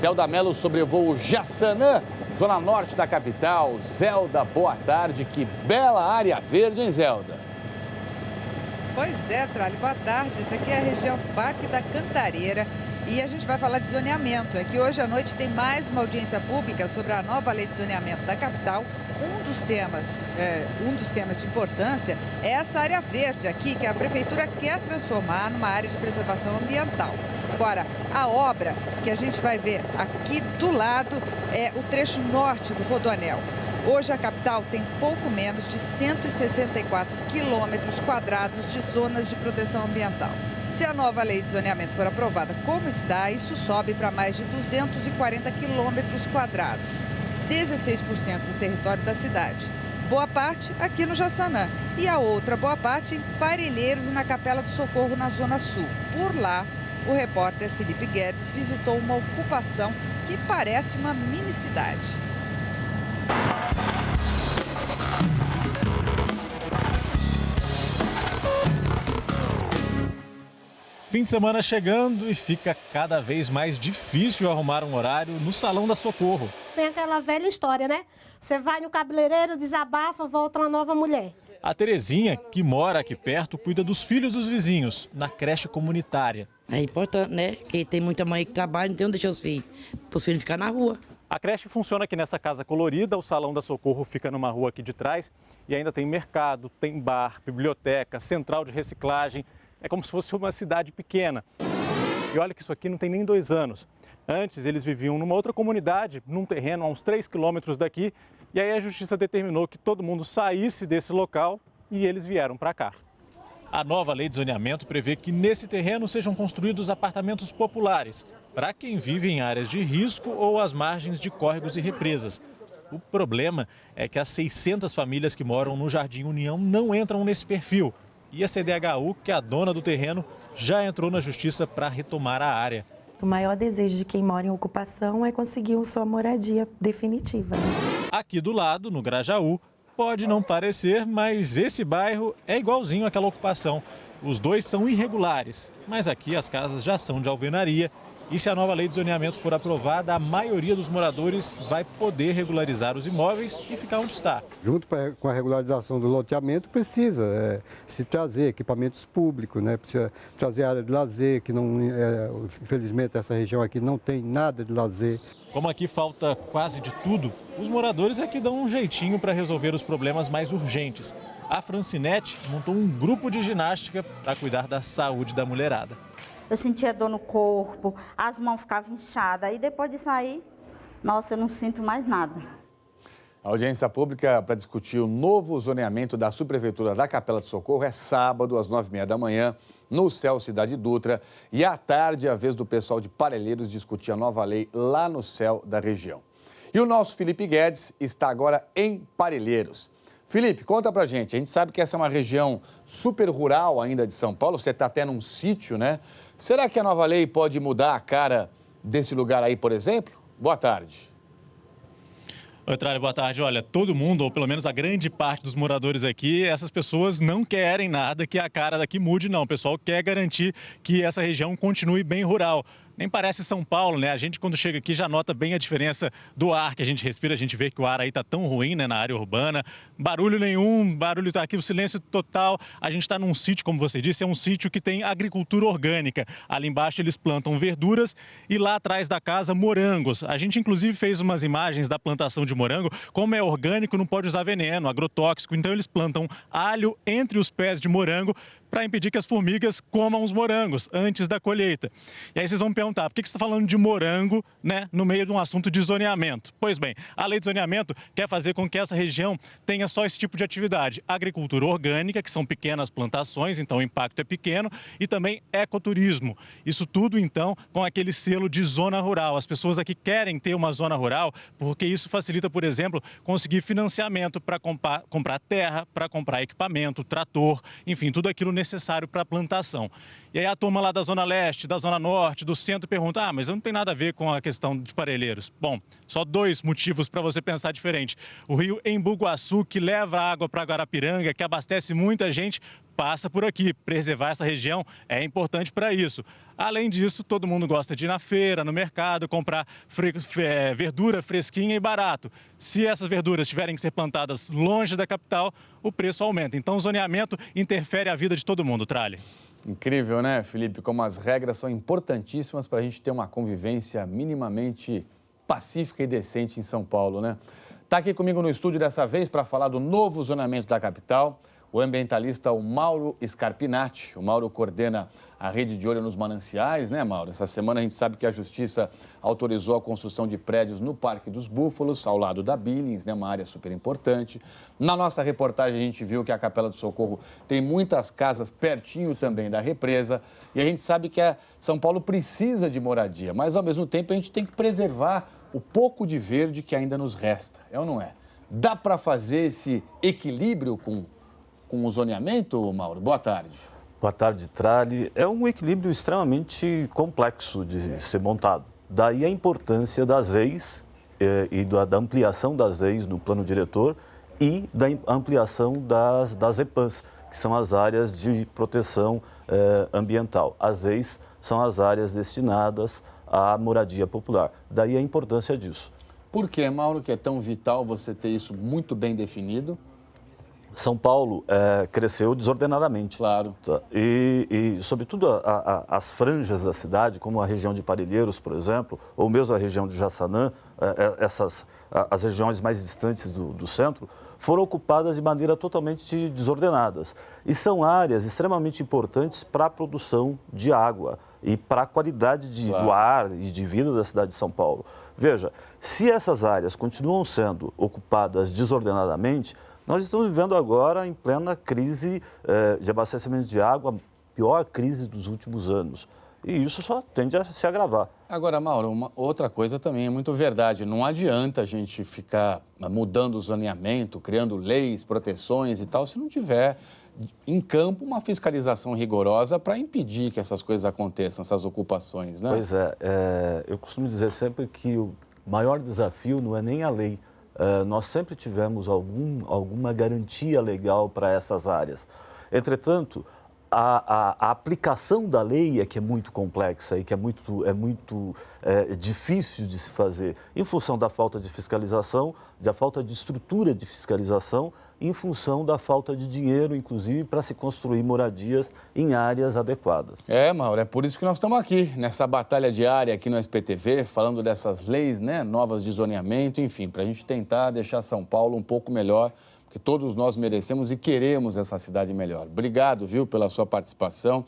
Zelda Mello sobrevoa o Jaçanã, zona norte da capital. Zelda, boa tarde. Que bela área verde, hein, Zelda? Pois é, Tralli, boa tarde. Isso aqui é a região do Parque da Cantareira e a gente vai falar de zoneamento. É que hoje à noite tem mais uma audiência pública sobre a nova lei de zoneamento da capital. Um dos temas de importância é essa área verde aqui, que a prefeitura quer transformar numa área de preservação ambiental. Agora, a obra que a gente vai ver aqui do lado é o trecho norte do Rodoanel. Hoje a capital tem pouco menos de 164 quilômetros quadrados de zonas de proteção ambiental. Se a nova lei de zoneamento for aprovada como está, isso sobe para mais de 240 quilômetros quadrados, 16% do território da cidade. Boa parte aqui no Jaçanã e a outra boa parte em Parelheiros e na Capela do Socorro, na Zona Sul. Por lá, o repórter Felipe Guedes visitou uma ocupação que parece uma mini-cidade. Fim de semana chegando e fica cada vez mais difícil arrumar um horário no Salão da Socorro. Tem aquela velha história, né? Você vai no cabeleireiro, desabafa, volta uma nova mulher. A Terezinha, que mora aqui perto, cuida dos filhos dos vizinhos, na creche comunitária. É importante, né? Porque tem muita mãe que trabalha, então deixa os filhos, para os filhos ficar na rua. A creche funciona aqui nessa casa colorida, o Salão da Socorro fica numa rua aqui de trás e ainda tem mercado, tem bar, biblioteca, central de reciclagem. É como se fosse uma cidade pequena. E olha que isso aqui não tem nem 2 anos. Antes eles viviam numa outra comunidade, num terreno a uns 3 quilômetros daqui, e aí a justiça determinou que todo mundo saísse desse local e eles vieram para cá. A nova lei de zoneamento prevê que nesse terreno sejam construídos apartamentos populares, para quem vive em áreas de risco ou às margens de córregos e represas. O problema é que as 600 famílias que moram no Jardim União não entram nesse perfil. E a CDHU, que é a dona do terreno, já entrou na justiça para retomar a área. O maior desejo de quem mora em ocupação é conseguir sua moradia definitiva. Aqui do lado, no Grajaú, pode não parecer, mas esse bairro é igualzinho àquela ocupação. Os dois são irregulares, mas aqui as casas já são de alvenaria. E se a nova lei de zoneamento for aprovada, a maioria dos moradores vai poder regularizar os imóveis e ficar onde está. Junto com a regularização do loteamento, precisa se trazer equipamentos públicos, né? Precisa trazer área de lazer, que não, infelizmente essa região aqui não tem nada de lazer. Como aqui falta quase de tudo, os moradores é que dão um jeitinho para resolver os problemas mais urgentes. A Francinete montou um grupo de ginástica para cuidar da saúde da mulherada. Eu sentia dor no corpo, as mãos ficavam inchadas. E depois disso aí, nossa, eu não sinto mais nada. A audiência pública para discutir o novo zoneamento da subprefeitura da Capela do Socorro é sábado, às 9h30 da manhã, no CEL Cidade Dutra. E à tarde, a vez do pessoal de Parelheiros discutir a nova lei lá no CEL da região. E o nosso Felipe Guedes está agora em Parelheiros. Felipe, conta pra gente. A gente sabe que essa é uma região super rural ainda de São Paulo. Você está até num sítio, né? Será que a nova lei pode mudar a cara desse lugar aí, por exemplo? Boa tarde. Oi, Tralli, boa tarde. Olha, todo mundo, ou pelo menos a grande parte dos moradores aqui, essas pessoas não querem nada que a cara daqui mude, não. O pessoal quer garantir que essa região continue bem rural. Nem parece São Paulo, né? A gente, quando chega aqui, já nota bem a diferença do ar que a gente respira. A gente vê que o ar aí tá tão ruim, né, na área urbana. Barulho nenhum, barulho tá aqui, o silêncio total. A gente está num sítio, como você disse, é um sítio que tem agricultura orgânica. Ali embaixo eles plantam verduras e lá atrás da casa, morangos. A gente, inclusive, fez umas imagens da plantação de morango. Como é orgânico, não pode usar veneno, agrotóxico. Então, eles plantam alho entre os pés de morango para impedir que as formigas comam os morangos antes da colheita. E aí vocês vão me perguntar, por que você está falando de morango, né, no meio de um assunto de zoneamento? Pois bem, a lei de zoneamento quer fazer com que essa região tenha só esse tipo de atividade. Agricultura orgânica, que são pequenas plantações, então o impacto é pequeno, e também ecoturismo. Isso tudo, então, com aquele selo de zona rural. As pessoas aqui querem ter uma zona rural porque isso facilita, por exemplo, conseguir financiamento para comprar terra, para comprar equipamento, trator, enfim, tudo aquilo necessário para a plantação. E aí a turma lá da Zona Leste, da Zona Norte, do centro pergunta, mas não tem nada a ver com a questão dos Parelheiros. Bom, só 2 motivos para você pensar diferente. O rio Embu-Guaçu, que leva água para Guarapiranga, que abastece muita gente, passa por aqui. Preservar essa região é importante para isso. Além disso, todo mundo gosta de ir na feira, no mercado, comprar verdura fresquinha e barato. Se essas verduras tiverem que ser plantadas longe da capital, o preço aumenta. Então, o zoneamento interfere a vida de todo mundo, Trali. Incrível, né, Felipe? Como as regras são importantíssimas para a gente ter uma convivência minimamente pacífica e decente em São Paulo, né? Está aqui comigo no estúdio dessa vez para falar do novo zoneamento da capital, o ambientalista Mauro Scarpinati. O Mauro coordena a rede de olho nos mananciais, né, Mauro? Essa semana a gente sabe que a Justiça autorizou a construção de prédios no Parque dos Búfalos, ao lado da Billings, né, uma área super importante. Na nossa reportagem a gente viu que a Capela do Socorro tem muitas casas pertinho também da represa. E a gente sabe que São Paulo precisa de moradia, mas ao mesmo tempo a gente tem que preservar o pouco de verde que ainda nos resta, é ou não é? Dá para fazer esse equilíbrio com o zoneamento, Mauro? Boa tarde. Boa tarde, Trali. É um equilíbrio extremamente complexo de ser montado. Daí a importância das EIs e da ampliação das EIs no plano diretor e da ampliação das EPAs, que são as áreas de proteção ambiental. As EIs são as áreas destinadas à moradia popular. Daí a importância disso. Por que, Mauro, que é tão vital você ter isso muito bem definido? São Paulo cresceu desordenadamente. Claro. E sobretudo, as franjas da cidade, como a região de Parelheiros, por exemplo, ou mesmo a região de Jaçanã, as regiões mais distantes do centro, foram ocupadas de maneira totalmente desordenadas. E são áreas extremamente importantes para a produção de água e para a qualidade do ar e de vida da cidade de São Paulo. Veja, se essas áreas continuam sendo ocupadas desordenadamente, nós estamos vivendo agora em plena crise de abastecimento de água, a pior crise dos últimos anos. E isso só tende a se agravar. Agora, Mauro, outra coisa também é muito verdade. Não adianta a gente ficar mudando o zoneamento, criando leis, proteções e tal, se não tiver em campo uma fiscalização rigorosa para impedir que essas coisas aconteçam, essas ocupações, né? Pois eu costumo dizer sempre que o maior desafio não é nem a lei. Nós sempre tivemos alguma garantia legal para essas áreas. Entretanto, a aplicação da lei é que é muito complexa e que é muito difícil de se fazer, em função da falta de fiscalização, da falta de estrutura de fiscalização, em função da falta de dinheiro, inclusive, para se construir moradias em áreas adequadas. Mauro, é por isso que nós estamos aqui, nessa batalha diária aqui no SPTV, falando dessas leis, né, novas de zoneamento, enfim, para a gente tentar deixar São Paulo um pouco melhor, porque todos nós merecemos e queremos essa cidade melhor. Obrigado, viu, pela sua participação.